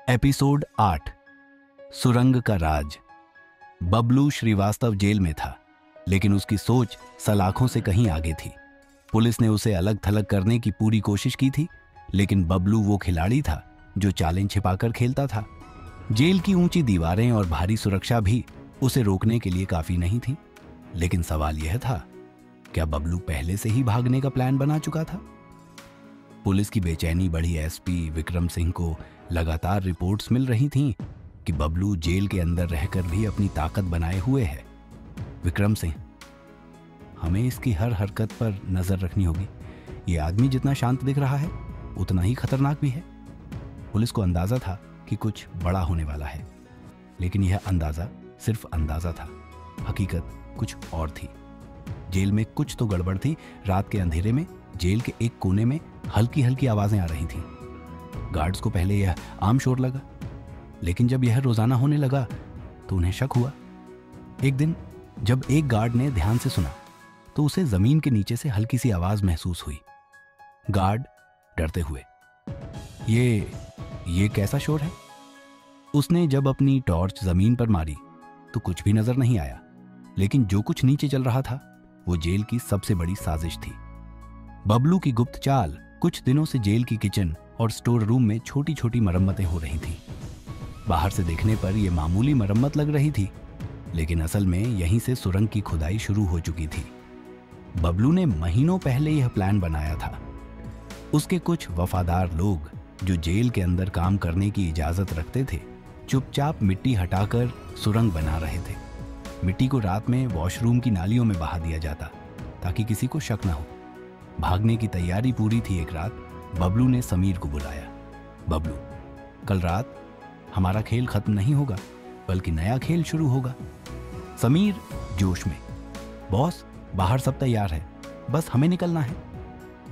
Episode 8 सुरंग का राज। Bablu Srivastava jail में था, लेकिन उसकी सोच सलाखों से कहीं आगे थी। पुलिस ने उसे अलग थलग करने की पूरी कोशिश की थी, लेकिन बबलू वो खिलाड़ी था जो चालें छिपाकर खेलता था। जेल की ऊंची दीवारें और भारी सुरक्षा भी उसे रोकने के लिए काफी नहीं थी। लेकिन सवाल यह था, क्या बबलू पहले से ही भागने का प्लान बना चुका था? पुलिस की बेचैनी बढ़ी। एसपी विक्रम सिंह को लगातार रिपोर्ट्स मिल रही थीं कि बबलू जेल के अंदर रहकर भी अपनी ताकत बनाए हुए है। विक्रम सिंह, हमें इसकी हर हरकत पर नजर रखनी होगी। ये आदमी जितना शांत दिख रहा है, उतना ही खतरनाक भी है। पुलिस को अंदाजा था कि कुछ बड़ा होने वाला है, लेकिन यह अंदाजा सिर्फ अंदाजा था। हकीकत कुछ और थी। जेल में कुछ तो गड़बड़ थी। रात के अंधेरे में जेल के एक कोने में हल्की हल्की आवाजें आ रही थीं। गार्ड्स को पहले यह आम शोर लगा, लेकिन जब यह रोजाना होने लगा तो उन्हें शक हुआ। एक दिन जब एक गार्ड ने ध्यान से सुना तो उसे जमीन के नीचे से हल्की सी आवाज महसूस हुई। गार्ड डरते हुए, ये कैसा शोर है? उसने जब अपनी टॉर्च जमीन पर मारी तो कुछ भी नजर नहीं आया, लेकिन जो कुछ नीचे चल रहा था वो जेल की सबसे बड़ी साजिश थी। बबलू की गुप्त चाल। कुछ दिनों से जेल की किचन और स्टोर रूम में छोटी छोटी मरम्मतें हो रही थीं। बाहर से देखने पर यह मामूली मरम्मत लग रही थी, लेकिन असल में यहीं से सुरंग की खुदाई शुरू हो चुकी थी। बबलू ने महीनों पहले यह प्लान बनाया था। उसके कुछ वफादार लोग जो जेल के अंदर काम करने की इजाजत रखते थे, चुपचाप मिट्टी हटाकर सुरंग बना रहे थे। मिट्टी को रात में वॉशरूम की नालियों में बहा दिया जाता ताकि किसी को शक न हो। भागने की तैयारी पूरी थी। एक रात बबलू ने समीर को बुलाया। बबलू, कल रात हमारा खेल खत्म नहीं होगा, बल्कि नया खेल शुरू होगा। समीर जोश में, बॉस बाहर सब तैयार है, बस हमें निकलना है।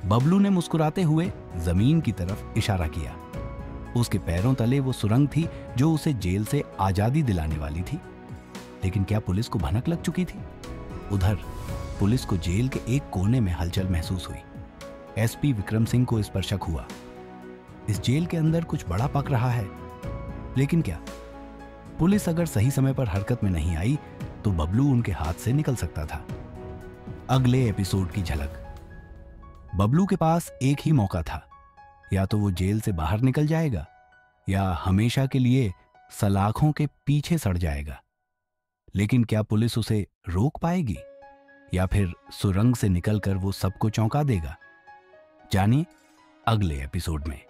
बबलू ने मुस्कुराते हुए जमीन की तरफ इशारा किया। उसके पैरों तले वो सुरंग थी जो उसे जेल से आजादी दिलाने वाली थी। लेकिन क्या पुलिस को भनक लग चुकी थी? उधर पुलिस को जेल के एक कोने में हलचल महसूस हुई। एसपी विक्रम सिंह को इस पर शक हुआ। इस जेल के अंदर कुछ बड़ा पक रहा है, लेकिन क्या? पुलिस अगर सही समय पर हरकत में नहीं आई तो बबलू उनके हाथ से निकल सकता था। अगले एपिसोड की झलक। बबलू के पास एक ही मौका था, या तो वो जेल से बाहर निकल जाएगा या हमेशा के लिए सलाखों के पीछे सड़ जाएगा। लेकिन क्या पुलिस उसे रोक पाएगी, या फिर सुरंग से निकलकर वो सबको चौंका देगा? जानिए अगले एपिसोड में।